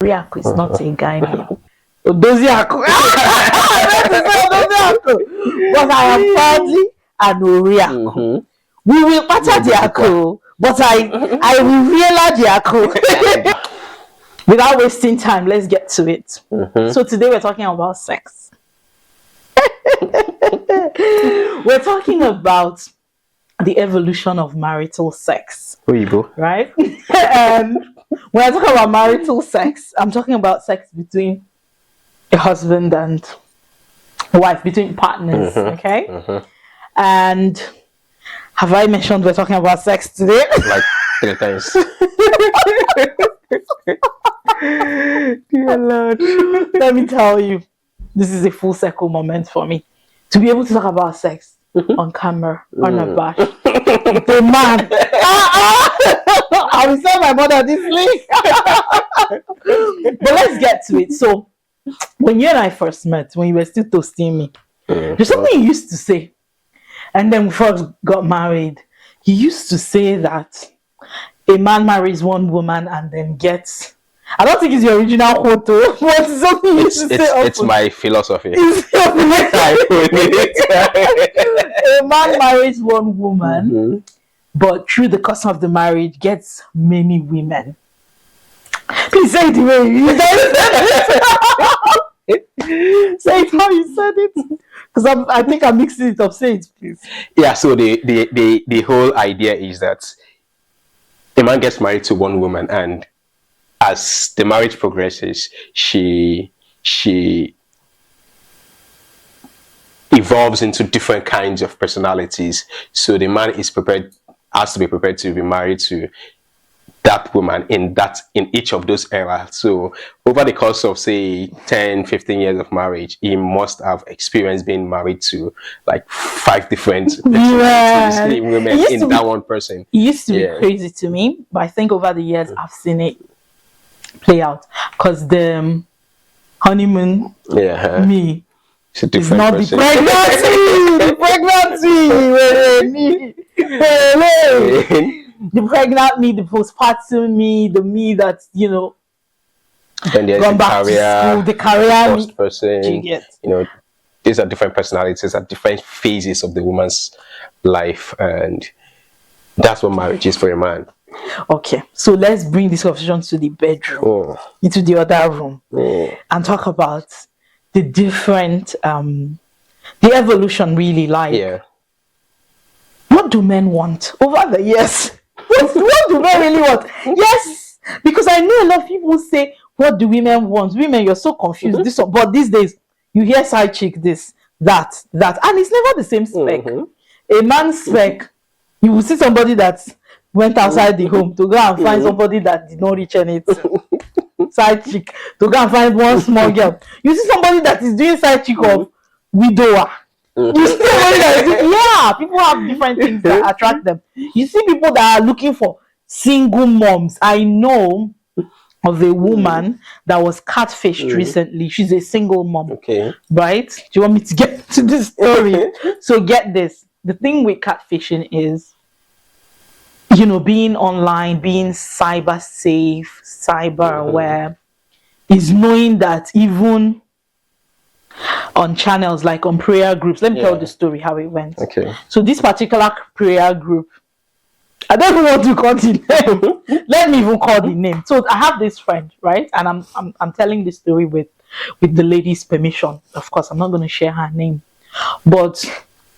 Riako is not a guy name. Odoziako. But I am proudly an Oriako. We will patter Diako, but I will realize Diako. Without wasting time, let's get to it. So today we're talking about sex. We're talking about the evolution of marital sex. Right? And when I talk about marital sex, I'm talking about sex between a husband and a wife, between partners. Okay? And have I mentioned we're talking about sex today? Like 3 times. Dear Lord. Let me tell you, this is a full circle moment for me. To be able to talk about sex on camera, unabashed. The man. I will tell my mother this link. But let's get to it. So, when you and I first met, when you were still toasting me, there's something you used to say. And then we first got married. You used to say that a man marries one woman and then gets... I don't think it's your original photo, but it's something you used to say. It's my philosophy. A man marries one woman, but through the course of the marriage gets many women. Please say it the way you said it. Say it how you said it. Because I think I'm mixing it up. Say it, please. Yeah, so the whole idea is that a man gets married to one woman, and as the marriage progresses, she evolves into different kinds of personalities. So the man has to be prepared to be married to that woman in each of those eras. So over the course of say 10-15 years of marriage, he must have experienced being married to like 5 different women in that one person. It used to be crazy to me, but I think over the years I've seen it play out, because the honeymoon me it's a different not person. the the pregnant me, the postpartum me, the me that then there's gone the back career, to school, the career first person. These are different personalities at different phases of the woman's life, and that's what marriage is for a man. Okay, so let's bring this conversation to the bedroom, into the other room, and talk about the different, the evolution really, like, what do men want over the years? What do men really want? Yes, because I know a lot of people say, what do women want? Women, you're so confused. But these days, you hear side chick, this, that, and it's never the same spec. A man's spec, you will see somebody that went outside the home to go and find somebody that did not reach anything. Side chick, to go and find one small girl. You see somebody that is doing side chick of widower. You see somebody that is people have different things that attract them. You see people that are looking for single moms. I know of a woman that was catfished recently. She's a single mom. Okay. Right? Do you want me to get to this story? So get this. The thing with catfishing is, being online, being cyber safe, cyber aware, is knowing that even on channels like on prayer groups, let me tell the story how it went. Okay. So this particular prayer group, I don't even want to call the name. Let me even call the name. So I have this friend, right? And I'm telling this story with the lady's permission. Of course, I'm not going to share her name. But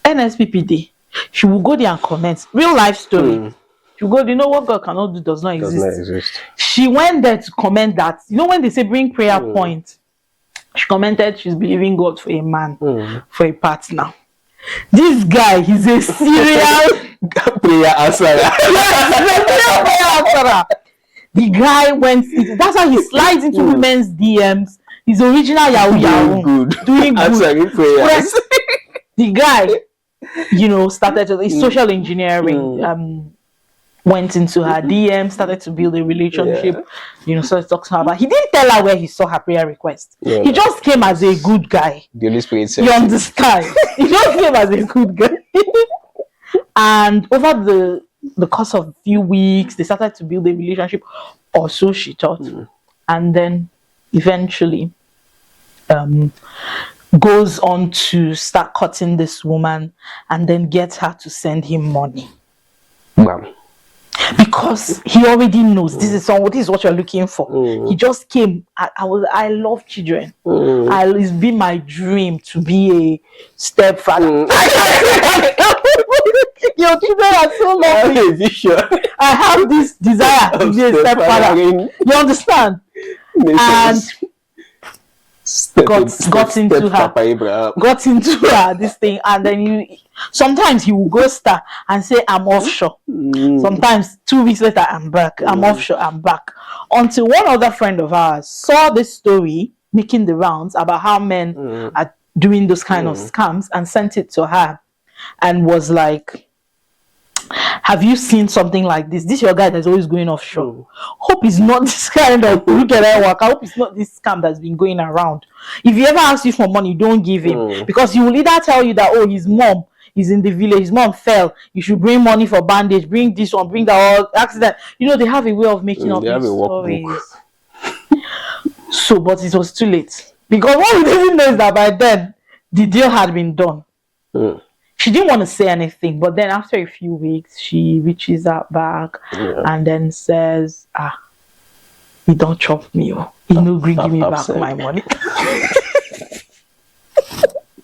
NSPPD, she will go there and comment. Real life story. She will go, what God cannot do does not exist. She went there to comment that, when they say bring prayer point, she commented she's believing God for a man, for a partner. This guy, he's a serial prayer answerer. The guy went, that's how he slides into women's DMs. He's original Yahoo. Doing good. Answering prayers. The guy, started his social engineering, went into her DM, started to build a relationship, started talking to her about. He didn't tell her where he saw her prayer request. He just came as a good guy. The Holy Spirit said, you understand? He just came as a good guy. And over the the course of a few weeks, they started to build a relationship, or so she thought. And then eventually goes on to start cutting this woman and then gets her to send him money. Wow. Because he already knows this is what you're looking for. He just came. I love children. It's been my dream to be a stepfather. Your children are so lovely. I have this desire to be a stepfather. You understand? And got into her this thing, and then sometimes he will ghost her and say, I'm offshore. Sometimes 2 weeks later, I'm back. I'm offshore, I'm back. Until one other friend of ours saw this story making the rounds about how men are doing those kind of scams, and sent it to her and was like, have you seen something like this? This your guy that's always going offshore. Hope it's not this kind of look at that work. I hope it's not this scam that's been going around. If he ever asks you for money, don't give him, because he will either tell you that, oh, his mom is in the village, his mom fell, you should bring money for bandage, bring this one, bring that, or accident. You know, they have a way of making up these stories. So, but it was too late, because what we didn't know is that by then the deal had been done. She didn't want to say anything, but then after a few weeks, she reaches out back and then says, he don't chop me. He no gree give me back my money.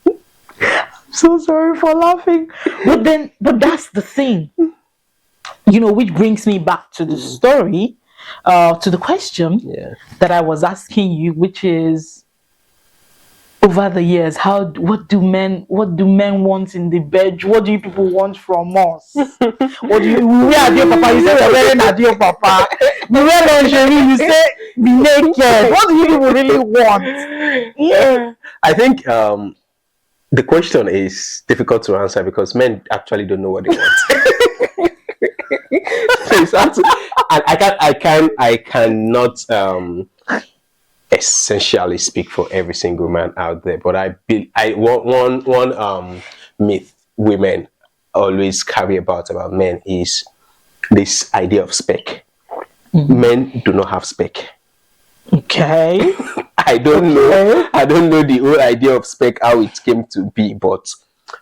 I'm so sorry for laughing. But that's the thing. You know, which brings me back to the story, to the question that I was asking you, which is, over the years, what do men want in the bed? What do you people want from us? What do you wear adio papa? You say we're wearing adio papa. We wear lingerie, you say be naked. What do you people really want? I think the question is difficult to answer because men actually don't know what they want. I cannot essentially speak for every single man out there, but one myth women always carry about men is this idea of spec. Men do not have spec. Okay. I don't know the whole idea of spec, how it came to be, but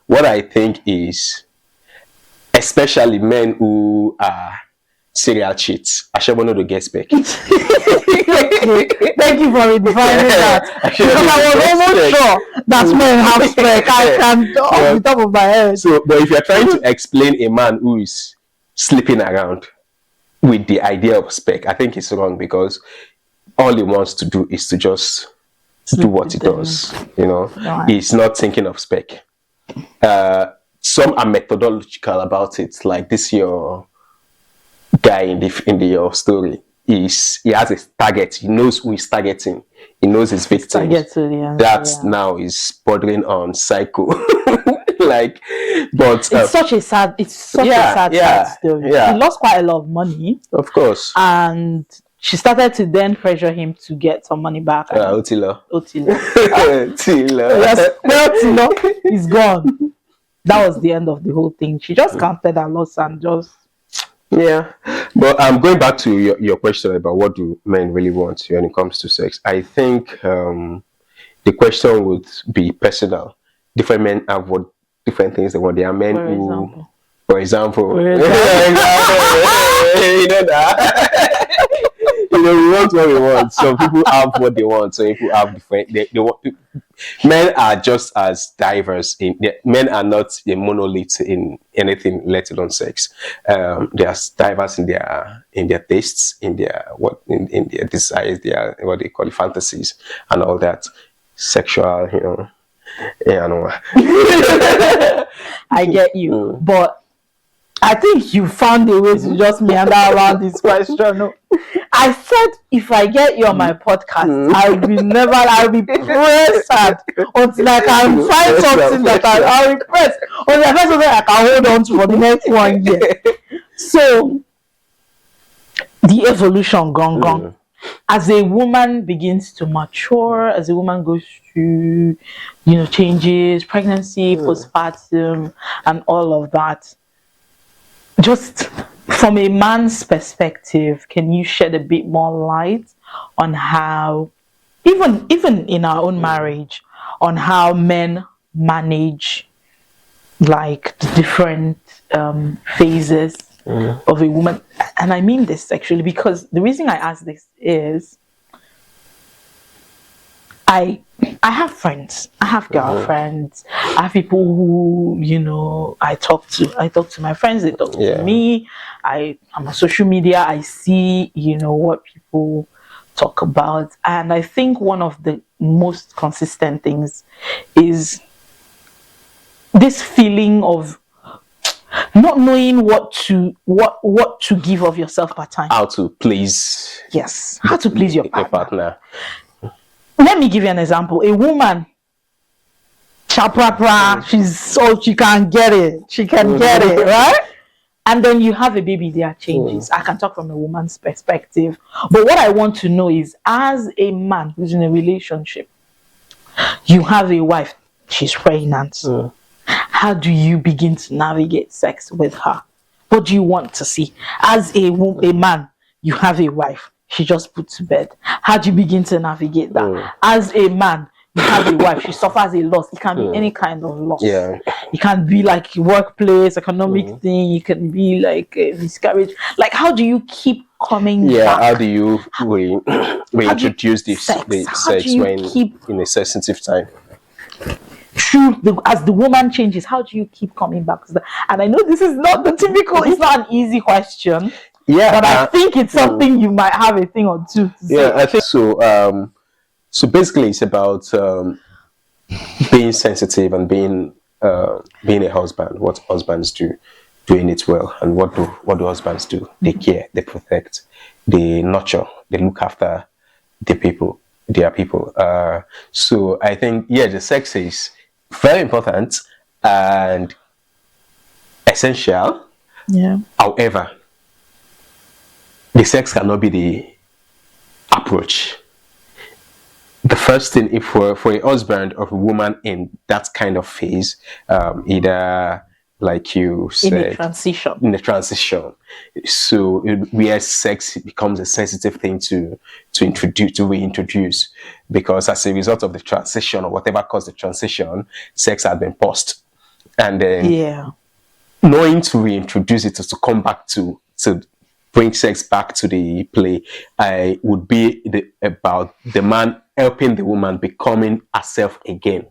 what I think is, especially men who are serial cheats, I should want to get spec. Thank you for redefining that. Because I was almost sure that men have spec. I can off the top of my head. So, but if you're trying to explain a man who is sleeping around with the idea of spec, I think it's wrong, because all he wants to do is to just do what he does. You know, he's not thinking of spec. Some are methodological about it, like this your guy in your story. He has a target. He knows who he's targeting. He knows his victim. Now is bordering on psycho. But it's such a sad story. Yeah. He lost quite a lot of money, of course, and she started to then pressure him to get some money back. Otilo. Otilo is gone. That was the end of the whole thing. She just counted her loss and just. Yeah, but going back to your question about what do men really want when it comes to sex, I think the question would be personal. Different men have different things they want. There are men who, for example, you know that. We want what we want. Some people have what they want. Some people have different. They want. Men are just as diverse. Men are not a monolith in anything, let alone sex. They are diverse in their tastes, in their desires, their what they call fantasies, and all that. Sexual, you know. Yeah, I know. I get you, but I think you found a way to just meander around this question. No. I said if I get you on my podcast, I'll be pressed until I can find something that I'll be pressed until I find something I can hold on to for the next 1 year. So the evolution gone. As a woman begins to mature, as a woman goes through, changes, pregnancy, postpartum, and all of that, just from a man's perspective, can you shed a bit more light on how, even in our own marriage, on how men manage like the different phases of a woman? And I mean this actually because the reason I ask this is I have friends, I have girlfriends, I have people who, you know, I talk to my friends, they talk to me. I'm on social media, I see, you know, what people talk about, and I think one of the most consistent things is this feeling of not knowing what to give of yourself per time. How to please. Yes, how to please your partner. Let me give you an example. A woman, she's all she can get it. She can get it, right? And then you have a baby, there are changes. I can talk from a woman's perspective. But what I want to know is, as a man who's in a relationship, you have a wife, she's pregnant. How do you begin to navigate sex with her? What do you want to see? As a man, you have a wife, she just put to bed. How do you begin to navigate that? As a man, you have a wife, she suffers a loss. It can be any kind of loss. It can be like workplace, economic thing. It can be like a miscarriage. Like, how do you keep coming back? How do you reintroduce the sex when in a sensitive time? As the woman changes, how do you keep coming back? And I know this is not the typical, it's not an easy question. But I think it's something you might have a thing or two to say. I think so. So basically, it's about being sensitive and being a husband. What husbands do, doing it well, and what do husbands do? They care, they protect, they nurture, they look after their people. So I think the sex is very important and essential. However, the sex cannot be the approach. The first thing, if for a husband or a woman in that kind of phase, either like you said, in the transition, so where sex becomes a sensitive thing to reintroduce, because as a result of the transition or whatever caused the transition, sex had been paused, and then knowing to reintroduce it, to come back to bring sex back to the play, I would be about the man helping the woman becoming herself again,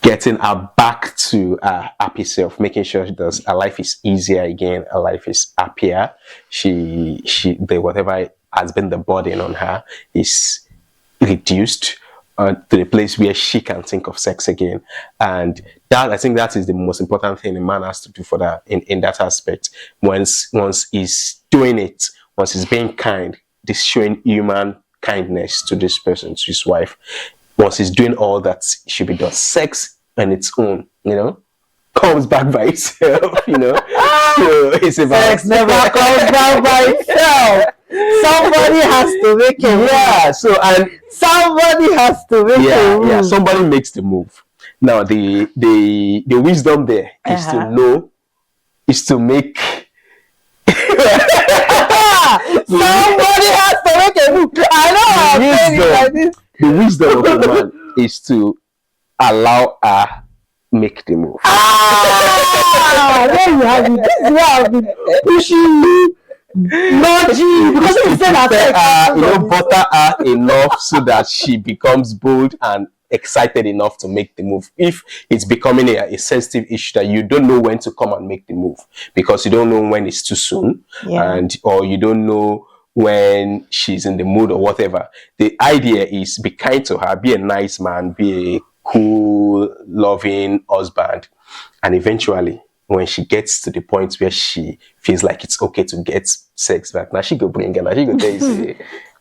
getting her back to her happy self, making sure her life is easier again, her life is happier. Whatever has been the burden on her is reduced to the place where she can think of sex again. And that, I think, that is the most important thing a man has to do for that in that aspect. Once he's doing it, once he's being kind, this showing human kindness to this person, to his wife, once he's doing all that should be done, sex on its own, comes back by itself, So it's about sex never comes back by itself. Somebody has to make a move. And somebody has to make a move. Somebody makes the move. Now the wisdom there is to know, is to make somebody has to make a move. I know I'm saying it like this. The wisdom of a man is to allow her make the move. There you have it. This is why I've been pushing you. Because you said butter her enough so that she becomes bold and excited enough to make the move. If it's becoming a sensitive issue that you don't know when to come and make the move, because you don't know when it's too soon, or you don't know when she's in the mood or whatever, the idea is be kind to her, be a nice man, be a cool, loving husband, and eventually when she gets to the point where she feels like it's okay to get sex back, now she go bring her, now she go tell you, say,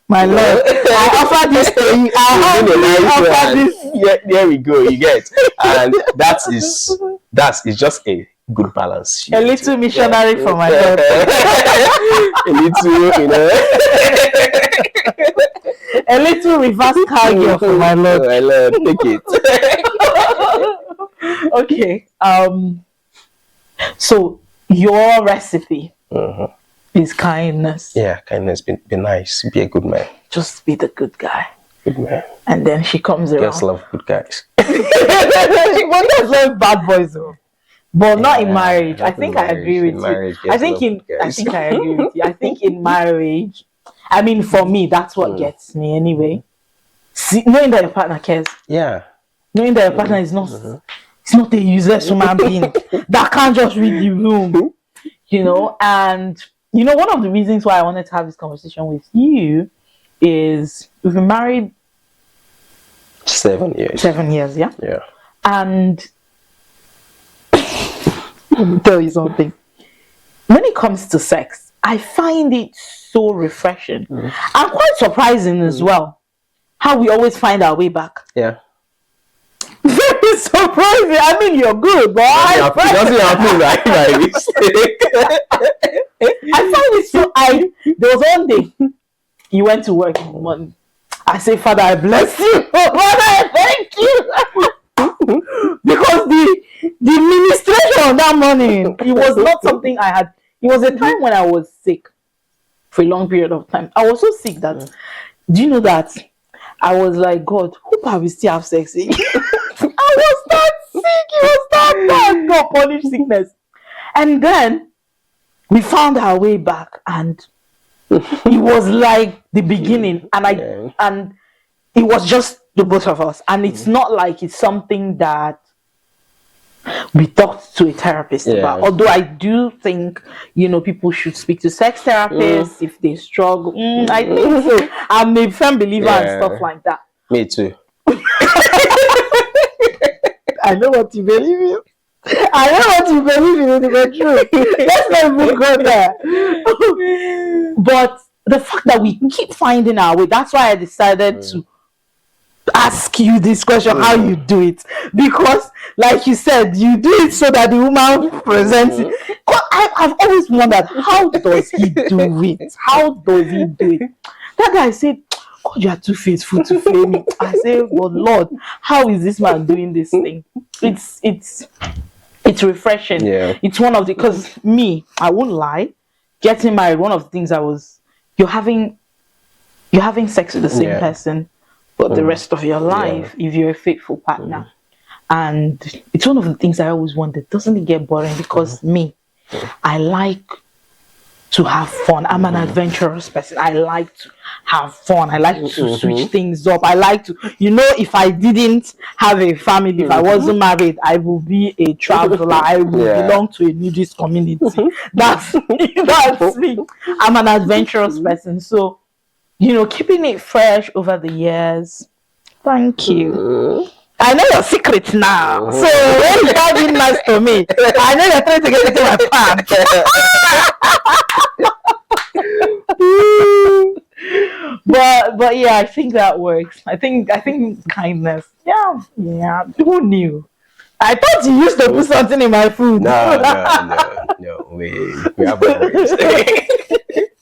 my lord, I offer this to you. I offer this. Yeah, there we go. You get, and that's just a good balance. A little missionary for my lord. A little, a little reverse cowgirl for my lord. My lord, take it. Okay. So your recipe is kindness. Yeah, kindness. Be nice. Be a good man. Just be the good guy. Good man. And then she comes around. Girls love good guys. Well, girls love bad boys though. But not in marriage. I think I agree with you. I think I agree with you. I think in marriage, I mean, for me, that's what gets me anyway. See, knowing that your partner cares. Yeah. Knowing that your partner is not, it's not a useless human being that can't just read the room, you know. And you know, one of the reasons why I wanted to have this conversation with you is we've been married 7 years. 7 years, yeah. Yeah. And let me tell you something. When it comes to sex, I find it so refreshing and quite surprising as well. How we always find our way back. Yeah. Very surprising. I mean, you're good, but it doesn't happen like mistake. I find it so. There was one day he went to work in the morning. I say, Father, I bless you. Father, I thank you. Because the ministration on that morning, it was not something I had. It was a time when I was sick for a long period of time. I was so sick that, do you know that I was like, God, hope I will still have sex again. I was that sick. It was that bad. God punish sickness. And then we found our way back, and it was like the beginning, and it was just the both of us. And it's not like it's something that we talked to a therapist about. Although I do think, you know, people should speak to sex therapists if they struggle. I think so. I'm a firm believer and stuff like that. Me too. I know what you believe in. I know what you believe in the truth. Let's not even go there. But the fact that we keep finding our way, that's why I decided to ask you this question, how you do it. Because, like you said, you do it so that the woman presents it. I've always wondered, how does he do it? How does he do it? That guy said, God, you are too faithful to fail me. I say, well, Lord, how is this man doing this thing? It's refreshing. Yeah. It's one of the, because me, I won't lie, getting married, one of the things you're having sex with the same person for the rest of your life if you're a faithful partner. And it's one of the things I always wondered, doesn't it get boring? Because me, I like to have fun. I'm an adventurous person. I like to have fun. I like to switch things up. I like to, you know, if I didn't have a family, if I wasn't married, I would be a traveler. I would belong to a nudist community. That's me. I'm an adventurous person. So, you know, keeping it fresh over the years. Thank you. I know your secret now. So when you are being nice to me, I know you're trying to get into my pants. but yeah, I think that works. I think kindness. Yeah. Who knew? I thought you used to put something in my food. No. We have always.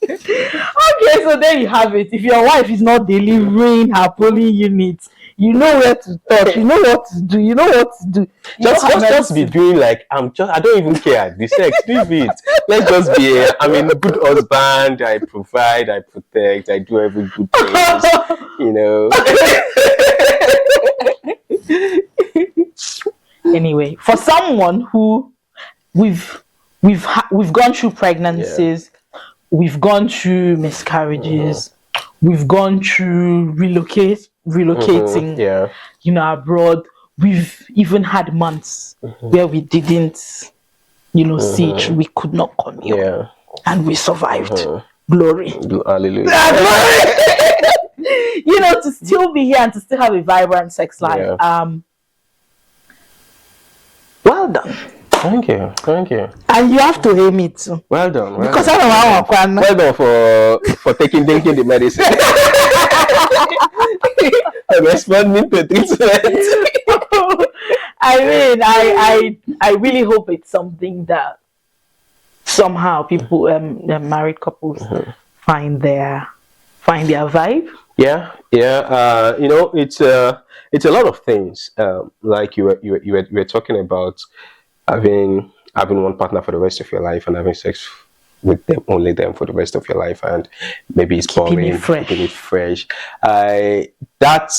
Okay, so there you have it. If your wife is not delivering her polling units, you know where to touch, you know what to do, Just be doing like I don't even care. The sex, leave it. Let's just be a good husband. I provide, I protect, I do every good thing. You know. Anyway, for someone who we've gone through pregnancies, we've gone through miscarriages, we've gone through relocating, you know, abroad. We've even had months where we didn't, you know, see each, we could not commune, and we survived. Glory, hallelujah. You know, to still be here and to still have a vibrant sex life. Well done. Thank you. And you have to aim it too. Well done. Because I don't know well done for taking the medicine. And responding to treatment. I mean, I really hope it's something that somehow people, married couples, find their vibe. Yeah. You know, it's a lot of things. Like you were talking about having having one partner for the rest of your life and having sex with them, only them for the rest of your life, and maybe it's Keeping it fresh. keeping it fresh. That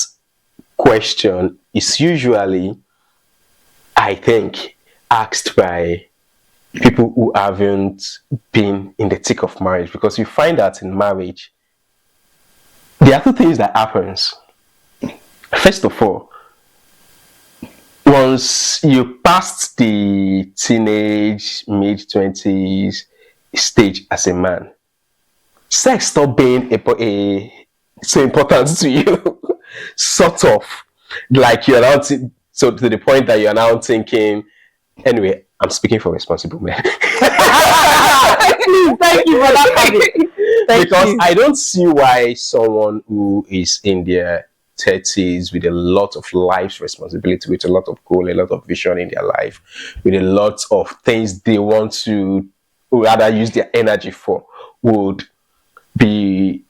question is usually, I think, asked by people who haven't been in the thick of marriage, because you find that in marriage, there are two things that happens. First of all, once you past the teenage, mid-20s stage as a man, sex stop being so important to you. Sort of. Like you're now, so to the point that you're now thinking, anyway, I'm speaking for responsible men. Please, thank you for that habit. Because I don't see why someone who is in their 30s with a lot of life's responsibility, with a lot of goal, a lot of vision in their life, with a lot of things they want to rather use their energy for, would be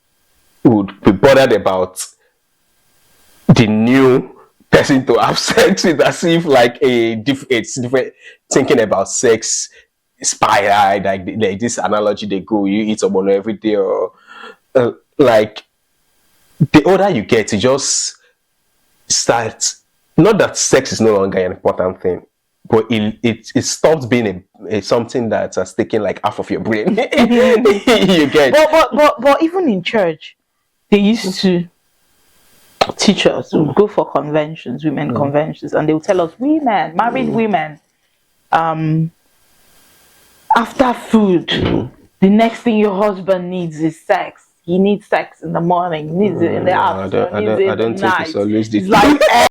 bothered about the new person to have sex with, as if like it's different, thinking about sex spiral, like this analogy they go, you eat someone every day, or like the older you get, you just start, not that sex is no longer an important thing, but it stops being a something that has taken like half of your brain. You get. But even in church, they used to teach us to go for conventions, women conventions, and they would tell us, women, married women, after food, the next thing your husband needs is sex. He needs sex in the morning, he needs it in the afternoon, he needs it in the night. It's always the like